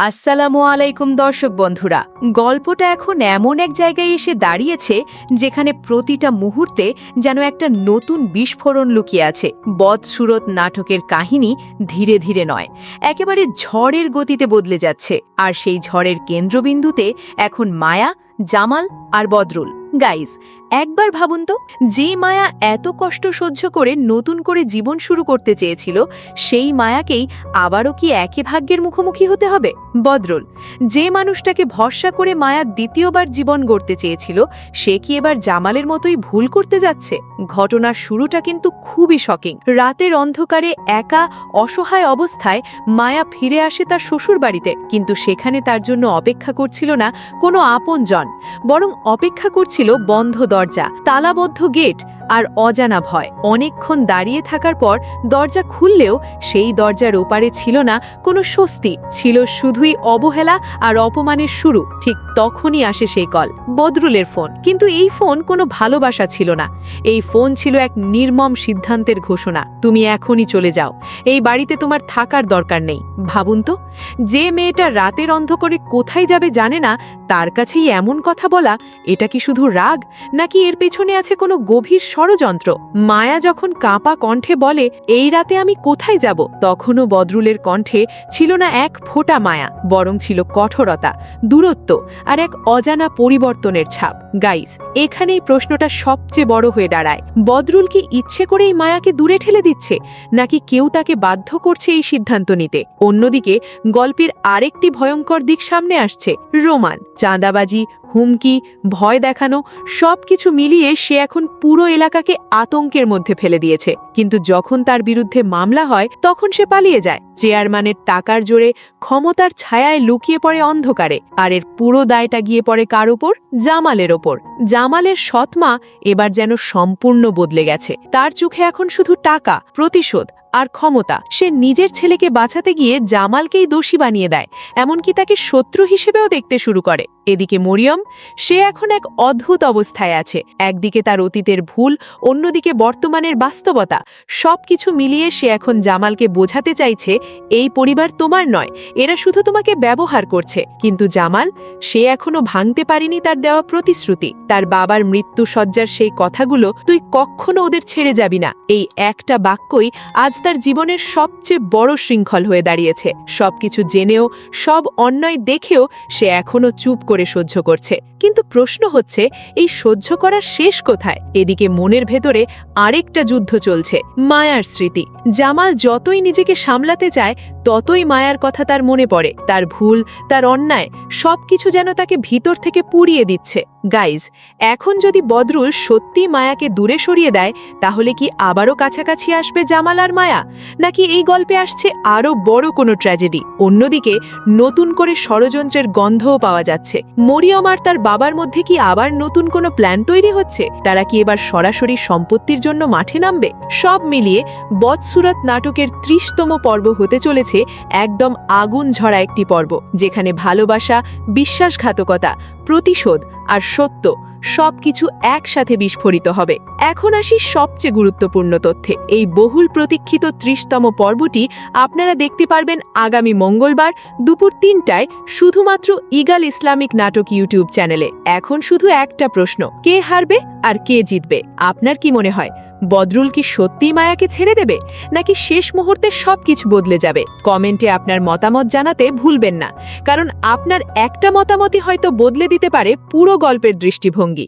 আসসালামু আলাইকুম দর্শক বন্ধুরা। গল্পটা এখন এমন এক জায়গায় এসে দাঁড়িয়েছে যেখানে প্রতিটা মুহূর্তে যেন একটা নতুন বিস্ফোরণ লুকিয়ে আছে। বদসুরত নাটকের কাহিনী ধীরে ধীরে নয়, একেবারে ঝড়ের গতিতে বদলে যাচ্ছে। আর সেই ঝড়ের কেন্দ্রবিন্দুতে এখন মায়া, জামাল আর বদরুল। গাইজ, একবার ভাবুন তো, যে মায়া এত কষ্ট সহ্য করে নতুন করে জীবন শুরু করতে চেয়েছিল, সেই মায়াকেই আবারও কি একই ভাগ্যের মুখোমুখি হতে হবে? বদরুল, যে মানুষটাকে ভরসা করে মায়া দ্বিতীয়বার জীবন গড়তে চেয়েছিল, সে কি এবার জামালের মতোই ভুল করতে যাচ্ছে? ঘটনার শুরুটা কিন্তু খুবই শকিং। রাতের অন্ধকারে একা অসহায় অবস্থায় মায়া ফিরে আসে তার শ্বশুর বাড়িতে, কিন্তু সেখানে তার জন্য অপেক্ষা করছিল না কোনো আপনজন, বরং অপেক্ষা করছিল বন্ধ দরজা, তালাবদ্ধ গেট আর অজানা ভয়। অনেকক্ষণ দাঁড়িয়ে থাকার পর দরজা খুললেও সেই দরজার ওপারে ছিল না কোনো স্বস্তি, ছিল শুধুই অবহেলা আর অপমানের শুরু। ঠিক তখনই আসে সেই কল, বদরুলের ফোন। কিন্তু এই ফোন কোনো ভালোবাসা ছিল না, এই ফোন ছিল এক নির্মম সিদ্ধান্তের ঘোষণা। তুমি এখনই চলে যাও, এই বাড়িতে তোমার থাকার দরকার নেই। ভাবুন তো, যে মেয়েটা রাতের অন্ধকারে কোথায় যাবে জানে না, তার কাছেই এমন কথা বলা, এটা কি শুধু রাগ, নাকি এর পেছনে আছে কোনো গভীর ষড়যন্ত্র? মায়া যখন কাঁপা কণ্ঠে বলে, এই রাতে আমি কোথায় যাব, তখনও বদরুলের কণ্ঠে ছিল না এক ফোঁটা মায়া, বরং ছিল কঠোরতা, দূরত্ব আর এক অজানা পরিবর্তনের ছাপ। গাইস, এখানেই প্রশ্নটা সবচেয়ে বড় হয়ে দাঁড়ায়। বদরুল কি ইচ্ছে করেই মায়াকে দূরে ঠেলে দিচ্ছে, নাকি কেউ তাকে বাধ্য করছে এই সিদ্ধান্ত নিতে? অন্যদিকে গল্পের আরেকটি ভয়ঙ্কর দিক সামনে আসছে, রোমান। চাঁদাবাজি, হুমকি, ভয় দেখানো সবকিছু মিলিয়ে সে এখন পুরো এলাকাকে আতঙ্কের মধ্যে ফেলে দিয়েছে। কিন্তু যখন তার বিরুদ্ধে মামলা হয়, তখন সে পালিয়ে যায়। চেয়ারম্যানের টাকার জোরে ক্ষমতার ছায়ায় লুকিয়ে পড়ে অন্ধকারে। আর এর পুরো দায়টা গিয়ে পড়ে কার ওপর? জামালের ওপর। জামালের সৎমা এবার যেন সম্পূর্ণ বদলে গেছে। তার চোখে এখন শুধু টাকা, প্রতিশোধ আর ক্ষমতা। সে নিজের ছেলেকে বাঁচাতে গিয়ে জামালকেই দোষী বানিয়ে দেয়, এমনকি তাকে শত্রু হিসেবেও দেখতে শুরু করে। এদিকে মরিয়ম, সে এখন এক অদ্ভুত অবস্থায় আছে। একদিকে তার অতীতের ভুল, অন্যদিকে বর্তমানের বাস্তবতা। সবকিছু মিলিয়ে সে এখন জামালকে বোঝাতে চাইছে, এই পরিবার তোমার নয়, এরা শুধু তোমাকে ব্যবহার করছে। কিন্তু জামাল, সে এখনো ভাঙতে পারেনি তার দেওয়া প্রতিশ্রুতি, তার বাবার মৃত্যুসজ্জার সেই কথাগুলো, তুই কখনো ওদের ছেড়ে যাবি না। এই একটা বাক্যই আজ তার জীবনের সবচেয়ে বড় শৃঙ্খল হয়ে দাঁড়িয়েছে। সবকিছু জেনেও, সব অন্যায় দেখেও সে এখনো চুপ করে সহ্য করছে। কিন্তু প্রশ্ন হচ্ছে, এই সহ্য করার শেষ কোথায়? এদিকে মনের ভেতরে আরেকটা যুদ্ধ চলছে, মায়ার স্মৃতি। জামাল যতই নিজেকে সামলাতে চায়, ততই মায়ার কথা তার মনে পড়ে। তার ভুল, তার অন্যায় সবকিছু যেন তাকে ভিতর থেকে পুড়িয়ে দিচ্ছে। গাইজ, এখন যদি বদরুল সত্যি মায়াকে দূরে সরিয়ে দেয়, তাহলে কি আবারও কাছাকাছি আসবে জামাল আর মায়া, নাকি এই গল্পে আসছে আরও বড় কোনো ট্র্যাজেডি? অন্যদিকে নতুন করে ষড়যন্ত্রের গন্ধও পাওয়া যাচ্ছে। মরিয়ম আর তার বাবার মধ্যে কি আবার নতুন কোনো প্ল্যান তৈরি হচ্ছে? তারা কি এবার সরাসরি সম্পত্তির জন্য মাঠে নামবে? সব মিলিয়ে বদসুরত নাটকের ৩০তম পর্ব হতে চলেছে একদম আগুন ঝরা একটি পর্ব, যেখানে ভালোবাসা, বিশ্বাসঘাতকতা, প্রতিশোধ আর সত্য সবকিছু একসাথে বিস্ফোরিত হবে। এখন আসি সবচেয়ে গুরুত্বপূর্ণ তথ্যে। এই বহুল প্রতীক্ষিত ৩০তম পর্বটি আপনারা দেখতে পারবেন আগামী মঙ্গলবার দুপুর ৩টায় শুধুমাত্র ইগাল ইসলামিক নাটক ইউটিউব চ্যানেলে। এখন শুধু একটা প্রশ্ন, কে হারবে আর কে জিতবে? আপনার কি মনে হয়, বদরুল কি সত্যিই মায়াকে ছেড়ে দেবে, নাকি শেষ মুহূর্তে সবকিছু বদলে যাবে? কমেন্টে আপনার মতামত জানাতে ভুলবেন না, কারণ আপনার একটা মতামতই হয়তো বদলে দিতে পারে পুরো গল্পের দৃষ্টিভঙ্গি।